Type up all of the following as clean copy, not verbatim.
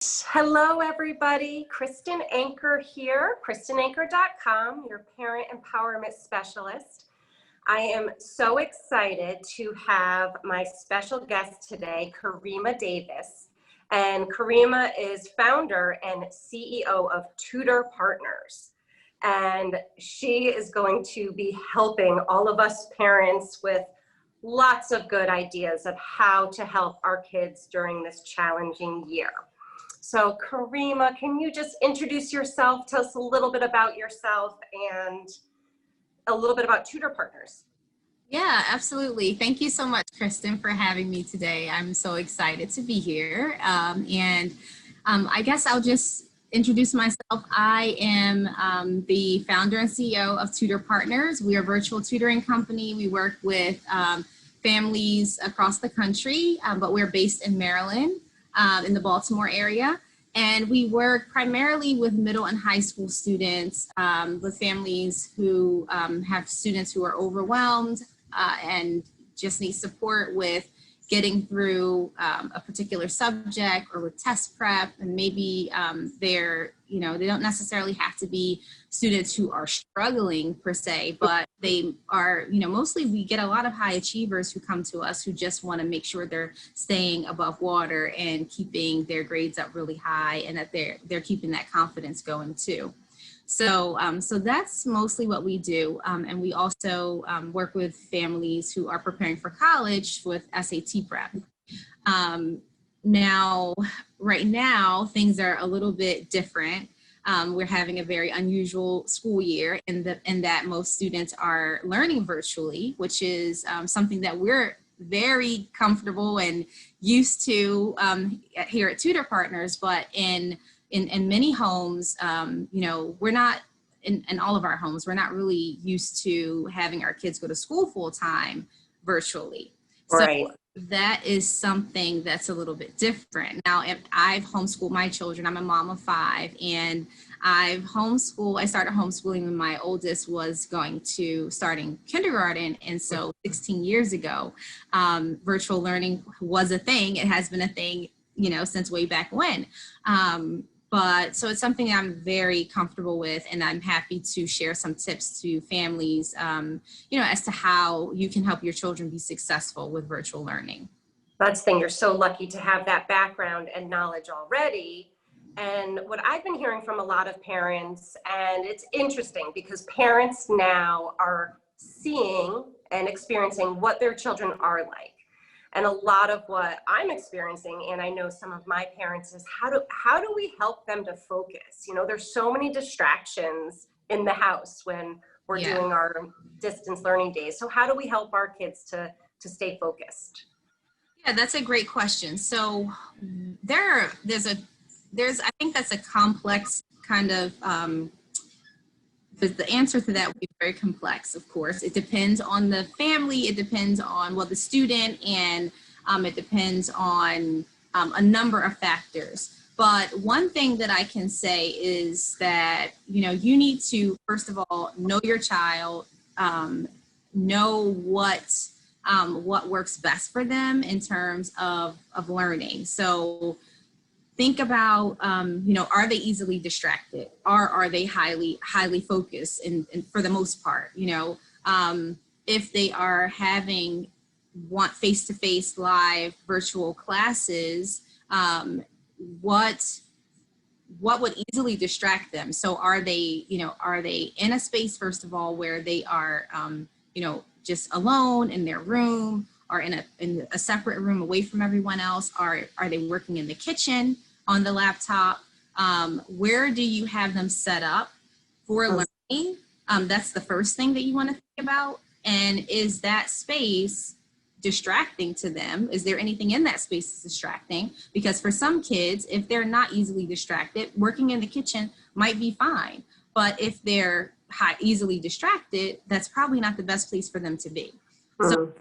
Hello, everybody. Kristen Anchor here, KristenAnchor.com, your parent empowerment specialist. I am so excited to have my special guest today, Karima Davis. And Karima is founder and CEO of Tutor Partners. And she is going to be helping all of us parents with lots of good ideas of how to help our kids during this challenging year. So Karima, can you just introduce yourself, tell us a little bit about yourself and a little bit about Tutor Partners? Yeah, absolutely. Thank you so much, Kristen, for having me today. I'm so excited to be here. I guess I'll just introduce myself. I am the founder and CEO of Tutor Partners. We are a virtual tutoring company. We work with families across the country, but we're based in Maryland. In the Baltimore area, and we work primarily with middle and high school students, with families who have students who are overwhelmed and just need support with getting through a particular subject or with test prep, and maybe they don't necessarily have to be students who are struggling per se, but they are, mostly we get a lot of high achievers who come to us who just want to make sure they're staying above water and keeping their grades up really high, and that they're keeping that confidence going too. So that's mostly what we do. And we also work with families who are preparing for college with SAT prep. Right now, things are a little bit different. We're having a very unusual school year in that most students are learning virtually, which is something that we're very comfortable and used to here at Tutor Partners, but in many homes, we're not, in all of our homes, we're not really used to having our kids go to school full time virtually. Right. So that is something that's a little bit different. Now, if I've homeschooled my children, I'm a mom of 5, and I started homeschooling when my oldest was starting kindergarten. And so 16 years ago, virtual learning was a thing. It has been a thing, since way back when. So it's something I'm very comfortable with, and I'm happy to share some tips to families, as to how you can help your children be successful with virtual learning. That's the thing, you're so lucky to have that background and knowledge already. And what I've been hearing from a lot of parents, and it's interesting because parents now are seeing and experiencing what their children are like. And a lot of what I'm experiencing, and I know some of my parents, is how do we help them to focus? There's so many distractions in the house when we're doing our distance learning days. So how do we help our kids to stay focused? Yeah, that's a great question. So I think that's a complex kind of, but the answer to that would be very complex, of course. It depends on the family, it depends on the student, and it depends on a number of factors. But one thing that I can say is that, you need to, first of all, know your child, know what works best for them in terms of learning. So think about, are they easily distracted, or are they highly focused? And for the most part, if they are want face-to-face live virtual classes, what would easily distract them? So are they in a space, first of all, where they are, just alone in their room, or in a separate room away from everyone else? Are they working in the kitchen on the laptop? Where do you have them set up for learning? That's the first thing that you want to think about. And is that space distracting to them? Is there anything in that space that's distracting? Because for some kids, if they're not easily distracted, working in the kitchen might be fine. But if they're easily distracted, that's probably not the best place for them to be. So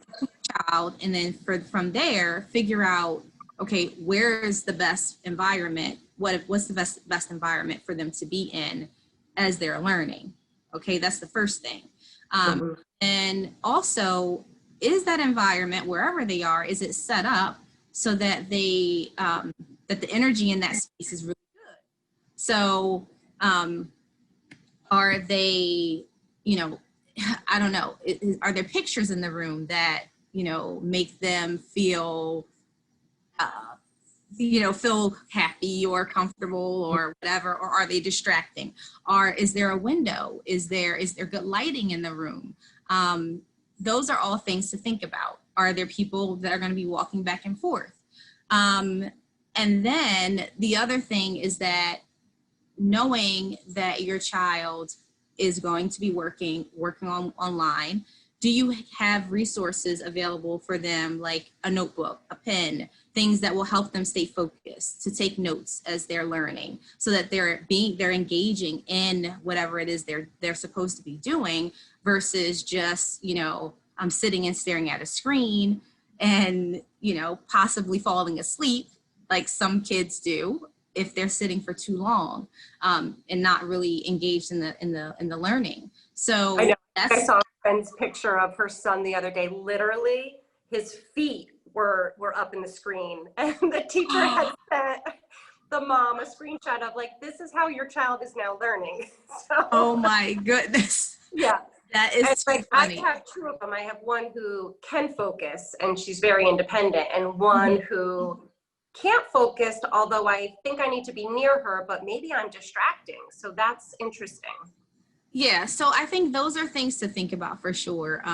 child, and then from there, figure out, okay, where is the best environment? What's the best environment for them to be in as they're learning? Okay, that's the first thing. And also, is that environment, wherever they are, is it set up so that they that the energy in that space is really good. So are they, you know, I don't know, are there pictures in the room that, you know, make them feel, you know, feel happy or comfortable or whatever, or are they distracting? Or is there a window? Is there good lighting in the room? Those are all things to think about. Are there people that are going to be walking back and forth? And then the other thing is that knowing that your child is going to be working online, do you have resources available for them, like a notebook, a pen, things that will help them stay focused, to take notes as they're learning, so that they're engaging in whatever it is they're supposed to be doing, versus just, you know, I'm sitting and staring at a screen and, you know, possibly falling asleep like some kids do if they're sitting for too long, and not really engaged in the learning. So I know. that's, I saw a friend's picture of her son the other day. Literally, his feet were up in the screen, and the teacher had sent the mom a screenshot of, like, this is how your child is now learning. So, oh my goodness. yeah. That is And too like, funny. I have two of them. I have one who can focus and she's very independent, and one who can't focus, although I think I need to be near her, but maybe I'm distracting. So that's interesting. Yeah, so I think those are things to think about for sure.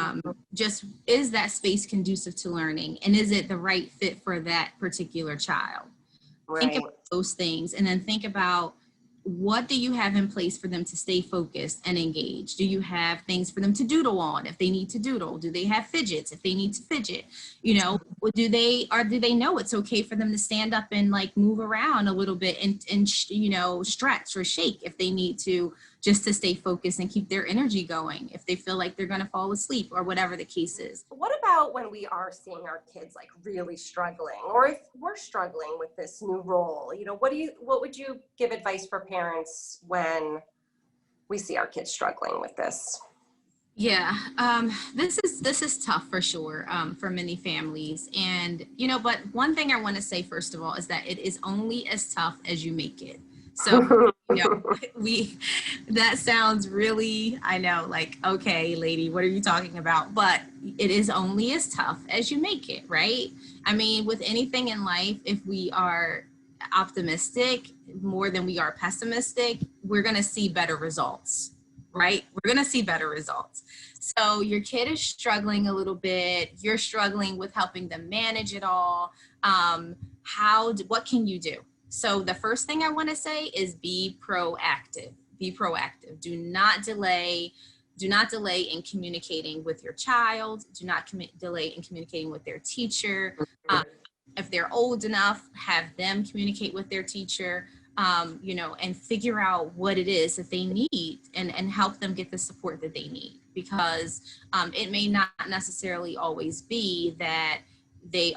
Just, is that space conducive to learning, and is it the right fit for that particular child? Right. Think about those things, and then think about, what do you have in place for them to stay focused and engaged? Do you have things for them to doodle on if they need to doodle? Do they have fidgets if they need to fidget? You know, do they know it's okay for them to stand up and like move around a little bit and you know, stretch or shake if they need to, just to stay focused and keep their energy going if they feel like they're going to fall asleep, or whatever the case is. What about when we are seeing our kids like really struggling, or if we're struggling with this new role? You know, what would you give advice for parents when we see our kids struggling with this? Yeah, this is tough for sure, for many families. And, you know, but one thing I want to say, first of all, is that it is only as tough as you make it. So, you know, that sounds really, I know, like, okay, lady, what are you talking about? But it is only as tough as you make it, right? I mean, with anything in life, if we are optimistic more than we are pessimistic, we're going to see better results, right? We're going to see better results. So your kid is struggling a little bit. You're struggling with helping them manage it all. What can you do? So the first thing I want to say is be proactive. Be proactive. Do not delay. Do not delay in communicating with your child. Do not delay in communicating with their teacher. If they're old enough, have them communicate with their teacher, you know, and figure out what it is that they need, and help them get the support that they need. Because it may not necessarily always be that they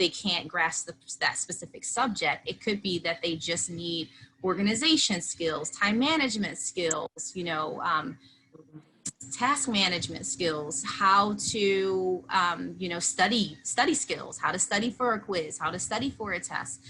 can't grasp that specific subject. It could be that they just need organization skills, time management skills, you know, task management skills, how to, you know, study skills, how to study for a quiz, how to study for a test,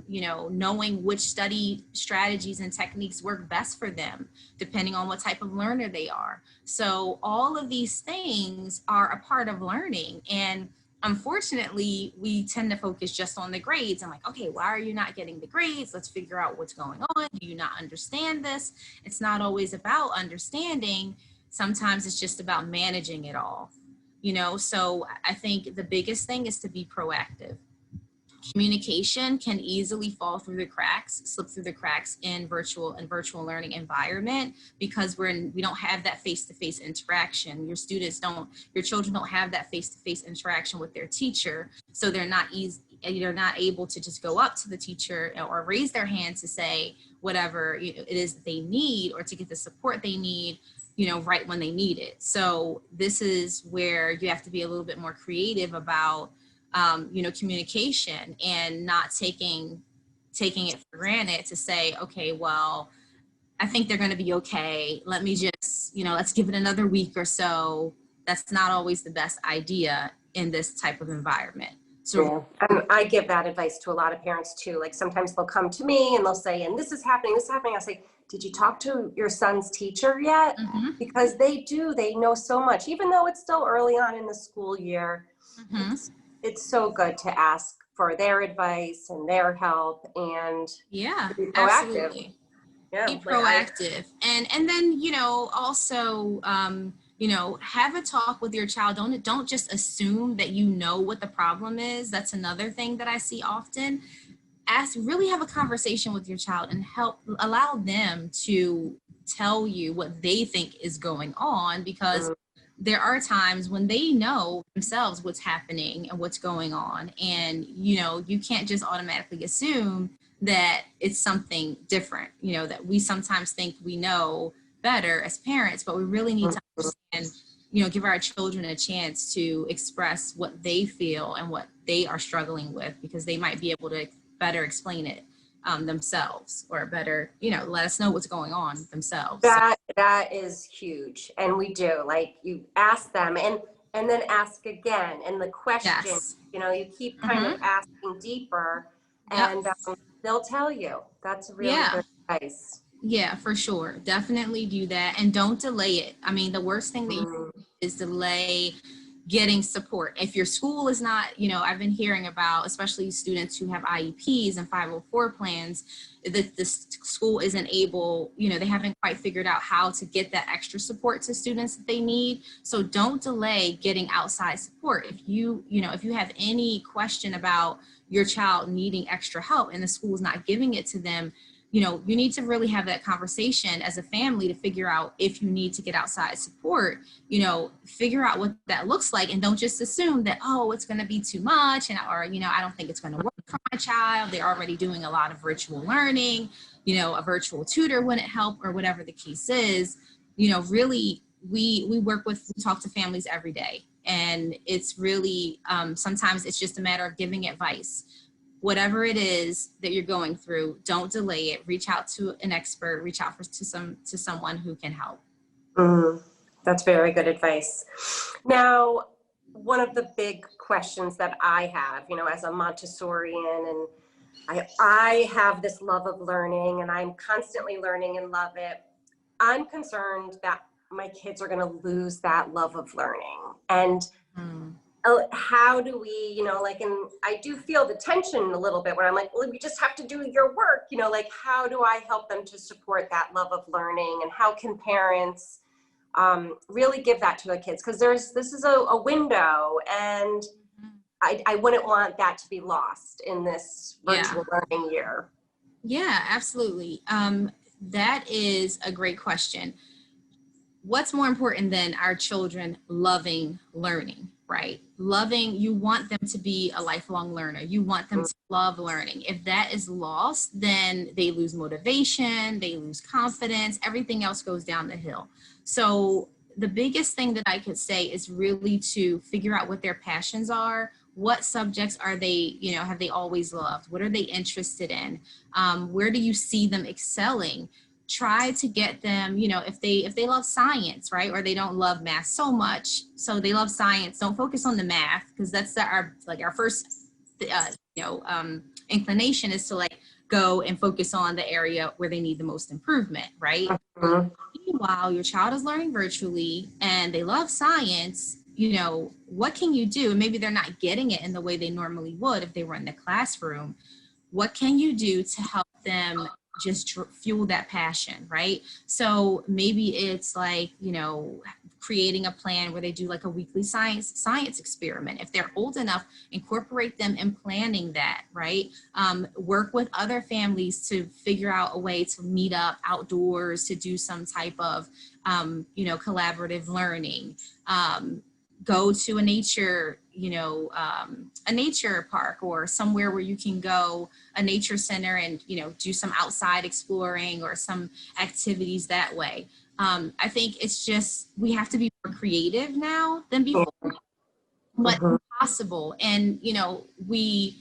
you know, knowing which study strategies and techniques work best for them, depending on what type of learner they are. So all of these things are a part of learning. And unfortunately, we tend to focus just on the grades. I'm like, okay, why are you not getting the grades? Let's figure out what's going on. Do you not understand this? It's not always about understanding. Sometimes it's just about managing it all, you know? So I think the biggest thing is to be proactive. Communication can easily slip through the cracks in virtual learning environment, because we don't have that face-to-face interaction. Your children don't have that face-to-face interaction with their teacher. So they're not able to just go up to the teacher or raise their hand to say whatever it is that they need, or to get the support they need, you know, right when they need it. So this is where you have to be a little bit more creative about, you know, communication, and not taking it for granted to say, okay, well, I think they're going to be okay. Let me just, you know, let's give it another week or so. That's not always the best idea in this type of environment. Yeah. And I give that advice to a lot of parents too. Like sometimes they'll come to me and they'll say, and this is happening, this is happening. I'll say, did you talk to your son's teacher yet? Because they know so much, even though it's still early on in the school year. It's so good to ask for their advice and their help and Yeah, be proactive. absolutely. Yeah, Be proactive. And then, you know, also, you know, have a talk with your child. Don't just assume that you know what the problem is. That's another thing that I see often. Really have a conversation with your child and allow them to tell you what they think is going on, because there are times when they know themselves what's happening and what's going on. And, you know, you can't just automatically assume that it's something different, you know, that we sometimes think we know better as parents, but we really need to understand, you know, give our children a chance to express what they feel and what they are struggling with, because they might be able to better explain it themselves, or better, you know, let us know what's going on themselves. That is huge. And we do, like, you ask them and then ask again. And the question, you know, you keep kind of asking deeper and they'll tell you. That's really good advice. Yeah, for sure. Definitely do that. And don't delay it. I mean, the worst thing that you can do is delay getting support. If your school is not, you know, I've been hearing about, especially students who have IEPs and 504 plans, that the school isn't able, you know, they haven't quite figured out how to get that extra support to students that they need. So don't delay getting outside support. If you know, if you have any question about your child needing extra help and the school is not giving it to them, you know, you need to really have that conversation as a family to figure out if you need to get outside support, you know, figure out what that looks like, and don't just assume that, oh, it's going to be too much, and or, you know, I don't think it's going to work for my child. They're already doing a lot of virtual learning, you know, a virtual tutor wouldn't help, or whatever the case is. You know, really, we talk to families every day, and it's really sometimes it's just a matter of giving advice. Whatever it is that you're going through, don't delay it. Reach out to an expert, reach out to someone who can help. That's very good advice. Now, one of the big questions that I have, you know, as a Montessorian, and I have this love of learning and I'm constantly learning and love it. I'm concerned that my kids are going to lose that love of learning. And how do we, you know, like, and I do feel the tension a little bit when I'm like, well, you just have to do your work, you know, like, how do I help them to support that love of learning, and how can parents really give that to the kids? Because this is a window, and I wouldn't want that to be lost in this virtual learning year. Yeah, absolutely. That is a great question. What's more important than our children loving learning, right? Loving, you want them to be a lifelong learner. You want them to love learning. If that is lost, then they lose motivation, they lose confidence, everything else goes down the hill. So the biggest thing that I could say is really to figure out what their passions are. What subjects are they, you know, have they always loved? What are they interested in? Where do you see them excelling? Try to get them, you know, if they love science, right? Or they don't love math so much, so they love science, don't focus on the math, because that's our first, inclination is to like go and focus on the area where they need the most improvement, right? Meanwhile, your child is learning virtually and they love science, you know, what can you do? And maybe they're not getting it in the way they normally would if they were in the classroom. What can you do to help them just fuel that passion, right? So maybe it's like, you know, creating a plan where they do like a weekly science experiment. If they're old enough, incorporate them in planning that, right? Work with other families to figure out a way to meet up outdoors, to do some type of, collaborative learning. Go to a nature, a nature park, or somewhere where you can go, a nature center, and, do some outside exploring or some activities that way. I think it's just, we have to be more creative now than before, but possible. And, we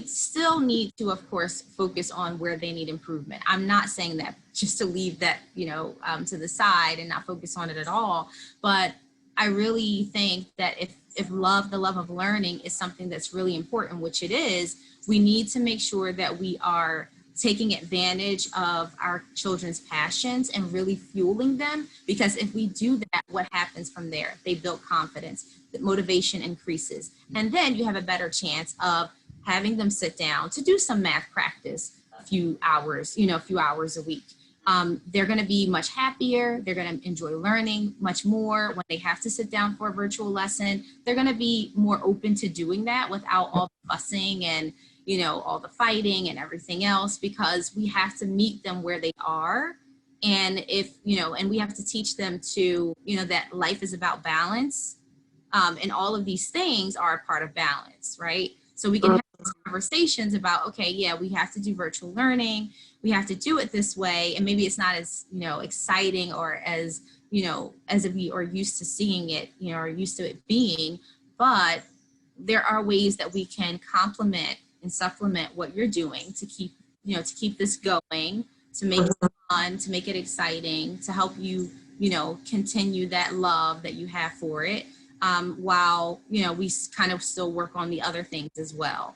still need to, of course, focus on where they need improvement. I'm not saying that just to leave that, to the side and not focus on it at all. But I really think that if if love, the love of learning is something that's really important, which it is, we need to make sure that we are taking advantage of our children's passions and really fueling them, because if we do that, what happens from there? They build confidence, the motivation increases, and then you have a better chance of having them sit down to do some math practice a few hours, a few hours a week. They're going to be much happier. They're going to enjoy learning much more when they have to sit down for a virtual lesson. They're going to be more open to doing that without all the fussing and all the fighting and everything else, because we have to meet them where they are. And and we have to teach them to, that life is about balance. And all of these things are a part of balance, right? So we can have these conversations about, okay, yeah, we have to do virtual learning. We have to do it this way. And maybe it's not as, exciting or as, as if we are used to seeing it, or used to it being, but there are ways that we can complement and supplement what you're doing to keep, to keep this going, to make it fun, to make it exciting, to help you, continue that love that you have for it, while, we kind of still work on the other things as well.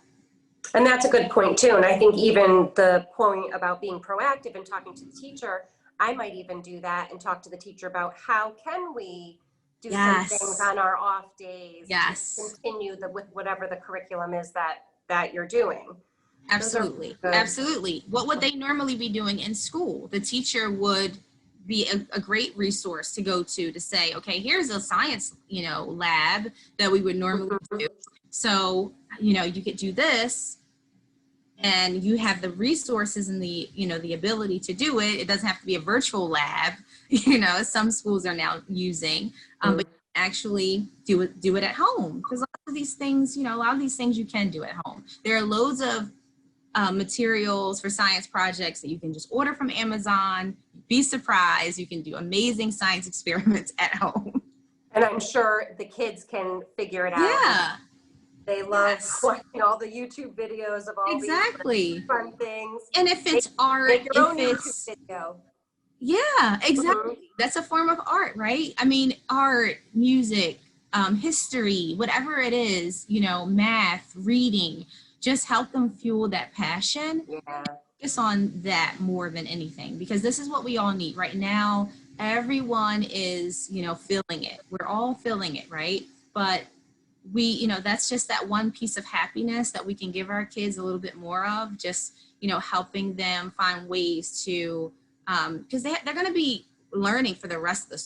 And that's a good point too. And I think even the point about being proactive and talking to the teacher, I might even do that and talk to the teacher about how can we do some things on our off days to continue with whatever the curriculum is that you're doing. Absolutely. Absolutely. What would they normally be doing in school? The teacher would be a great resource to go to say, okay, here's a science, lab that we would normally do. So, you could do this, and you have the resources and the, the ability to do it. It doesn't have to be a virtual lab, some schools are now using, but you can actually do it at home, because a lot of these things, you can do at home. There are loads of materials for science projects that you can just order from Amazon. Be surprised, you can do amazing science experiments at home. And I'm sure the kids can figure it out. Yeah. They love watching all the YouTube videos of all these fun things. And if it's art, make your own YouTube video. Yeah, exactly. That's a form of art, right? I mean, art, music, history, whatever it is, math, reading, just help them fuel that passion. Yeah. Focus on that more than anything, because this is what we all need right now. Everyone is, feeling it. We're all feeling it, right? But we, that's just that one piece of happiness that we can give our kids a little bit more of, just, helping them find ways to, because they're going to be learning for the rest of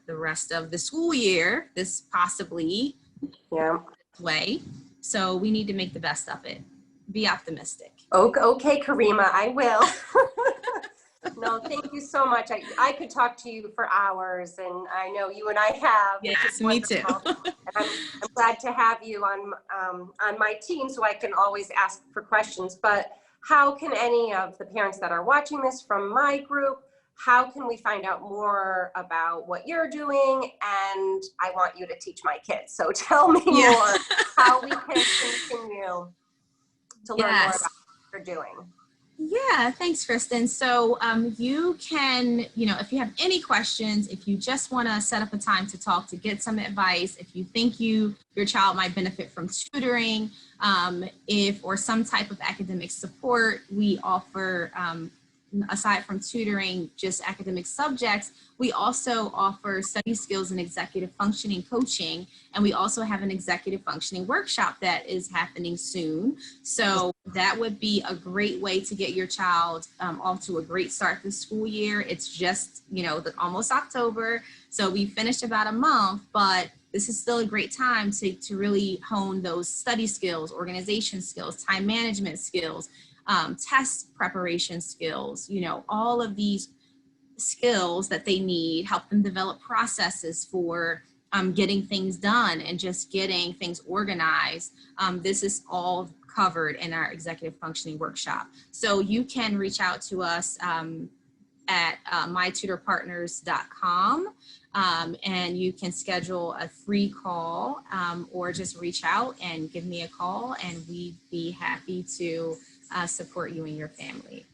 the rest of the school year, this possibly way. So we need to make the best of it. Be optimistic. Okay, Karima, I will. No, thank you so much. I could talk to you for hours, and I know you and I have. Yes, me too. And I'm glad to have you on my team, so I can always ask for questions. But how can any of the parents that are watching this from my group, how can we find out more about what you're doing? And I want you to teach my kids. So tell me more how we can continue to learn more about what you're doing. Yeah, thanks, Kristen. So you can, if you have any questions, if you just want to set up a time to talk, to get some advice, if you think your child might benefit from tutoring, or some type of academic support, we offer, aside from tutoring just academic subjects, we also offer study skills and executive functioning coaching. And we also have an executive functioning workshop that is happening soon. So that would be a great way to get your child off to a great start this school year. It's just, almost October. So we finished about a month, but this is still a great time to really hone those study skills, organization skills, time management skills, test preparation skills, all of these skills that they need, help them develop processes for getting things done and just getting things organized. This is all covered in our executive functioning workshop. So you can reach out to us at mytutorpartners.com, and you can schedule a free call, or just reach out and give me a call, and we'd be happy to support you and your family.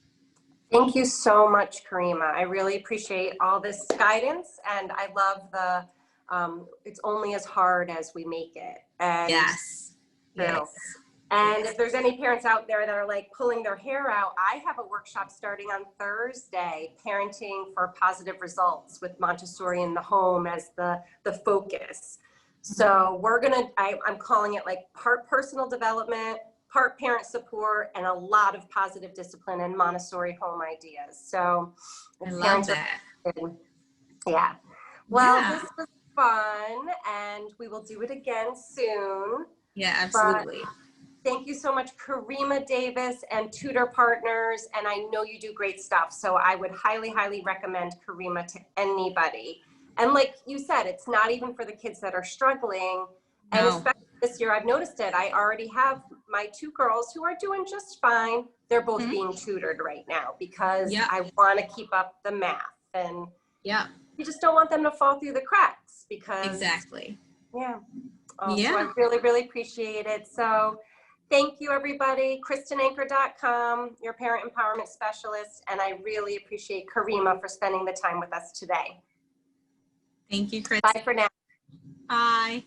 Thank you so much, Karima. I really appreciate all this guidance, and I love the it's only as hard as we make it. And Yes. Yes. And if there's any parents out there that are like pulling their hair out, I have a workshop starting on Thursday, parenting for positive results, with Montessori in the home as the focus. So I'm calling it like part personal development, part parent support, and a lot of positive discipline and Montessori home ideas. So I love that. Yeah. Well, Yeah. this was fun, and we will do it again soon. Yeah, absolutely. But thank you so much, Karima Davis and Tutor Partners. And I know you do great stuff. So I would highly, highly recommend Karima to anybody. And like you said, it's not even for the kids that are struggling. And No. especially this year, I've noticed it. I already have my 2 girls who are doing just fine. They're both being tutored right now because I want to keep up the math. And you just don't want them to fall through the cracks because. Exactly. Yeah. So I really, really appreciate it. So thank you, everybody. KristenAnchor.com, your parent empowerment specialist. And I really appreciate Karima for spending the time with us today. Thank you, Chris. Bye for now. Bye.